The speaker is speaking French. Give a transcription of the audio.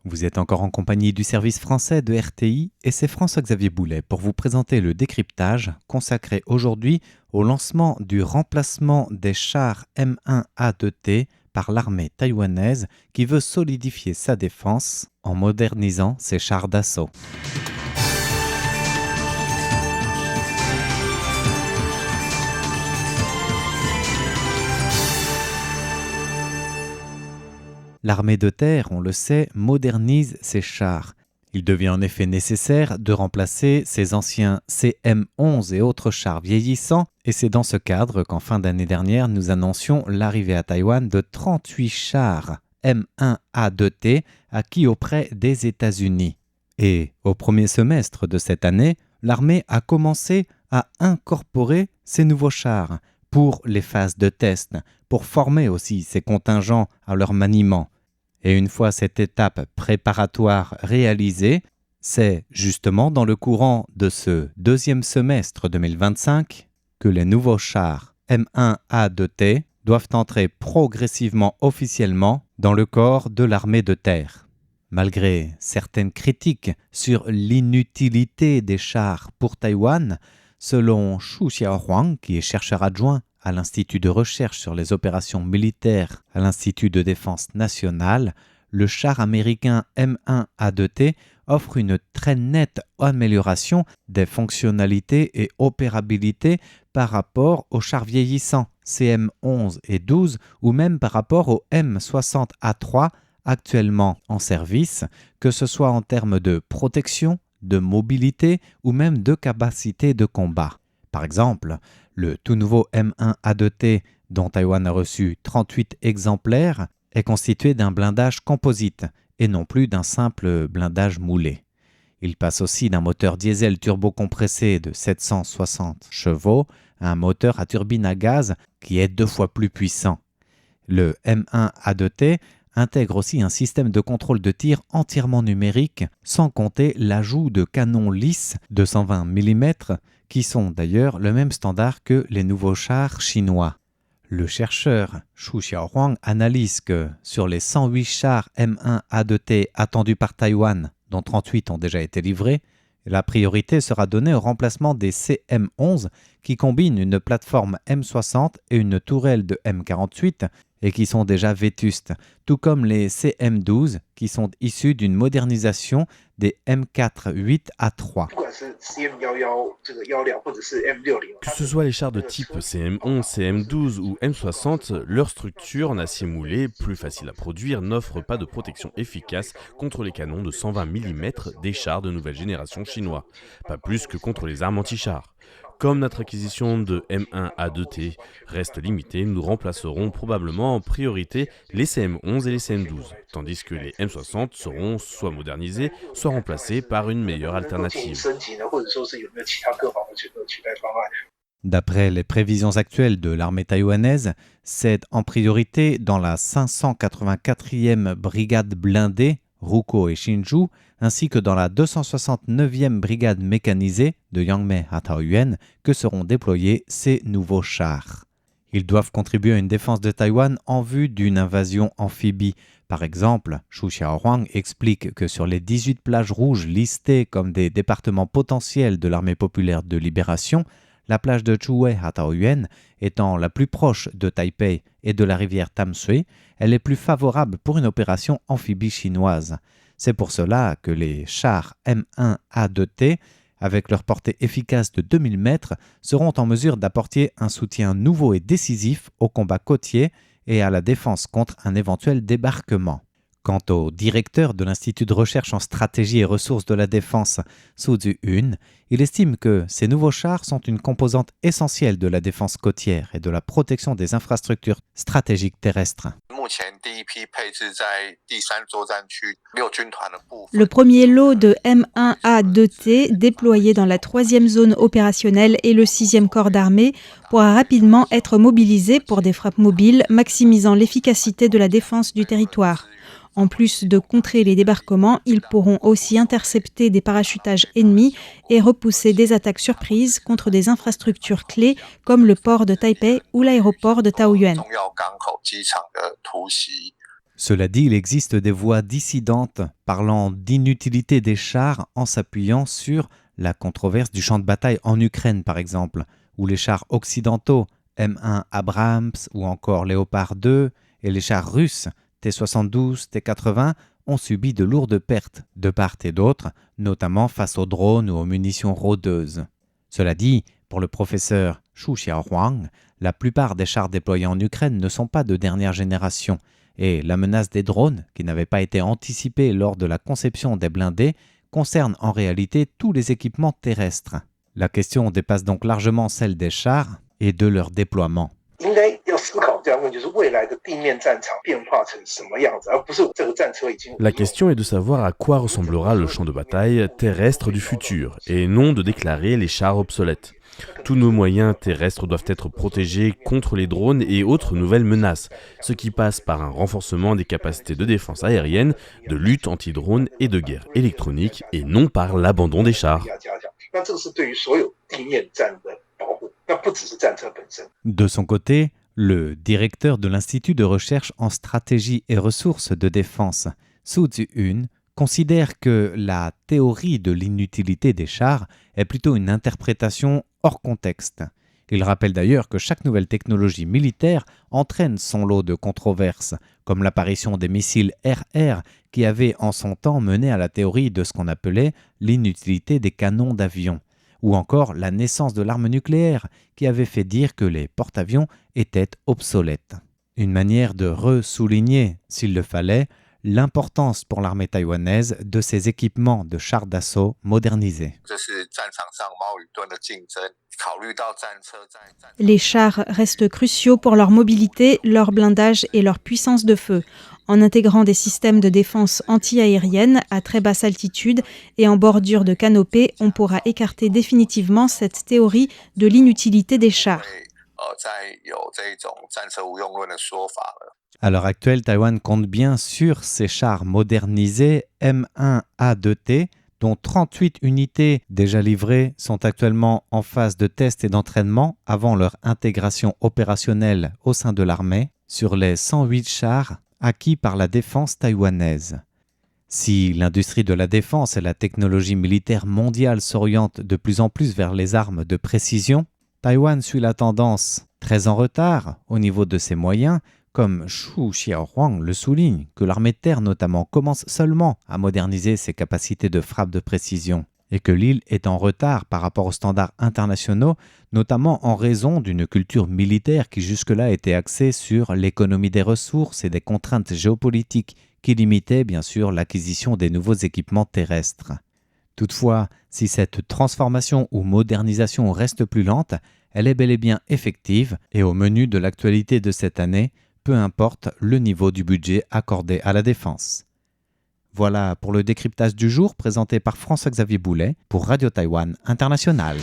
Vous êtes encore en compagnie du service français de RTI et c'est François-Xavier Boulet pour vous présenter le décryptage consacré aujourd'hui au lancement du remplacement des chars M1A2T par l'armée taïwanaise qui veut solidifier sa défense en modernisant ses chars d'assaut. L'armée de terre, on le sait, modernise ses chars. Il devient en effet nécessaire de remplacer ses anciens CM11 et autres chars vieillissants, et c'est dans ce cadre qu'en fin d'année dernière, nous annoncions l'arrivée à Taïwan de 38 chars M1A2T acquis auprès des États-Unis. Et au premier semestre de cette année, l'armée a commencé à incorporer ces nouveaux chars pour les phases de test, pour former aussi ces contingents à leur maniement. Et une fois cette étape préparatoire réalisée, c'est justement dans le courant de ce deuxième semestre 2025 que les nouveaux chars M1A2T doivent entrer progressivement officiellement dans le corps de l'armée de terre. Malgré certaines critiques sur l'inutilité des chars pour Taïwan, selon Xu Xiaohuang, qui est chercheur adjoint à l'Institut de recherche sur les opérations militaires à l'Institut de défense nationale, le char américain M1A2T offre une très nette amélioration des fonctionnalités et opérabilité par rapport aux chars vieillissants CM11 et 12 ou même par rapport au M60A3 actuellement en service, que ce soit en termes de protection, de mobilité ou même de capacité de combat. Par exemple, le tout nouveau M1A2T, dont Taïwan a reçu 38 exemplaires, est constitué d'un blindage composite et non plus d'un simple blindage moulé. Il passe aussi d'un moteur diesel turbocompressé de 760 chevaux à un moteur à turbine à gaz qui est 2 fois plus puissant. Le M1A2T intègre aussi un système de contrôle de tir entièrement numérique, sans compter l'ajout de canons lisses de 120 mm, qui sont d'ailleurs le même standard que les nouveaux chars chinois. Le chercheur Xu Xiaohuang analyse que sur les 108 chars M1A2T attendus par Taïwan, dont 38 ont déjà été livrés, la priorité sera donnée au remplacement des CM11 qui combinent une plateforme M60 et une tourelle de M48 et qui sont déjà vétustes, tout comme les CM12 qui sont issus d'une modernisation des M4-8A3. Que ce soit les chars de type CM11, CM12 ou M60, leur structure en acier moulé, plus facile à produire, n'offre pas de protection efficace contre les canons de 120 mm des chars de nouvelle génération chinois, pas plus que contre les armes anti-chars. Comme notre acquisition de M1A2T reste limitée, nous remplacerons probablement en priorité les CM11 et les CM12, tandis que les M60 seront soit modernisés, soit remplacés par une meilleure alternative. D'après les prévisions actuelles de l'armée taïwanaise, c'est en priorité dans la 584e brigade blindée, Ruko et Hsinchu, ainsi que dans la 269e brigade mécanisée de Yangmei à Taoyuan que seront déployés ces nouveaux chars. Ils doivent contribuer à une défense de Taïwan en vue d'une invasion amphibie. Par exemple, Xu Xiaohuang explique que sur les 18 plages rouges listées comme des départements potentiels de l'armée populaire de libération, la plage de Chuwei à Taoyuan étant la plus proche de Taipei et de la rivière Tamsui, elle est plus favorable pour une opération amphibie chinoise. C'est pour cela que les chars M1A2T, avec leur portée efficace de 2000 mètres, seront en mesure d'apporter un soutien nouveau et décisif au combat côtier et à la défense contre un éventuel débarquement. Quant au directeur de l'Institut de recherche en stratégie et ressources de la défense, Su Zhu-Yun, il estime que ces nouveaux chars sont une composante essentielle de la défense côtière et de la protection des infrastructures stratégiques terrestres. Le premier lot de M1A2T déployé dans la 3e zone opérationnelle et le 6e corps d'armée pourra rapidement être mobilisé pour des frappes mobiles maximisant l'efficacité de la défense du territoire. En plus de contrer les débarquements, ils pourront aussi intercepter des parachutages ennemis et repousser des attaques surprises contre des infrastructures clés comme le port de Taipei ou l'aéroport de Taoyuan. Cela dit, il existe des voix dissidentes parlant d'inutilité des chars en s'appuyant sur la controverse du champ de bataille en Ukraine par exemple, où les chars occidentaux M1 Abrams ou encore Léopard 2 et les chars russes T-72, T-80 ont subi de lourdes pertes de part et d'autre, notamment face aux drones ou aux munitions rôdeuses. Cela dit, pour le professeur Xu Xiaohuang, la plupart des chars déployés en Ukraine ne sont pas de dernière génération et la menace des drones, qui n'avait pas été anticipée lors de la conception des blindés, concerne en réalité tous les équipements terrestres. La question dépasse donc largement celle des chars et de leur déploiement. La question est de savoir à quoi ressemblera le champ de bataille terrestre du futur, et non de déclarer les chars obsolètes. Tous nos moyens terrestres doivent être protégés contre les drones et autres nouvelles menaces, ce qui passe par un renforcement des capacités de défense aérienne, de lutte anti-drone et de guerre électronique, et non par l'abandon des chars. De son côté, le directeur de l'Institut de recherche en stratégie et ressources de défense, Su Ziyun, considère que la théorie de l'inutilité des chars est plutôt une interprétation hors contexte. Il rappelle d'ailleurs que chaque nouvelle technologie militaire entraîne son lot de controverses, comme l'apparition des missiles RR qui avaient en son temps mené à la théorie de ce qu'on appelait l'inutilité des canons d'avion, ou encore la naissance de l'arme nucléaire qui avait fait dire que les porte-avions étaient obsolètes. Une manière de ressouligner, s'il le fallait, l'importance pour l'armée taïwanaise de ses équipements de chars d'assaut modernisés. Les chars restent cruciaux pour leur mobilité, leur blindage et leur puissance de feu. En intégrant des systèmes de défense anti-aérienne à très basse altitude et en bordure de canopée, on pourra écarter définitivement cette théorie de l'inutilité des chars. À l'heure actuelle, Taïwan compte bien sur ses chars modernisés M1A2T, dont 38 unités déjà livrées sont actuellement en phase de test et d'entraînement avant leur intégration opérationnelle au sein de l'armée sur les 108 chars acquis par la défense taïwanaise. Si l'industrie de la défense et la technologie militaire mondiale s'orientent de plus en plus vers les armes de précision, Taïwan suit la tendance très en retard au niveau de ses moyens, comme Xu Xiaohuang le souligne, que l'armée de terre notamment commence seulement à moderniser ses capacités de frappe de précision et que l'île est en retard par rapport aux standards internationaux, notamment en raison d'une culture militaire qui jusque-là était axée sur l'économie des ressources et des contraintes géopolitiques qui limitaient bien sûr l'acquisition des nouveaux équipements terrestres. Toutefois, si cette transformation ou modernisation reste plus lente, elle est bel et bien effective et au menu de l'actualité de cette année, peu importe le niveau du budget accordé à la défense. Voilà pour le décryptage du jour présenté par François-Xavier Boulet pour Radio Taïwan International.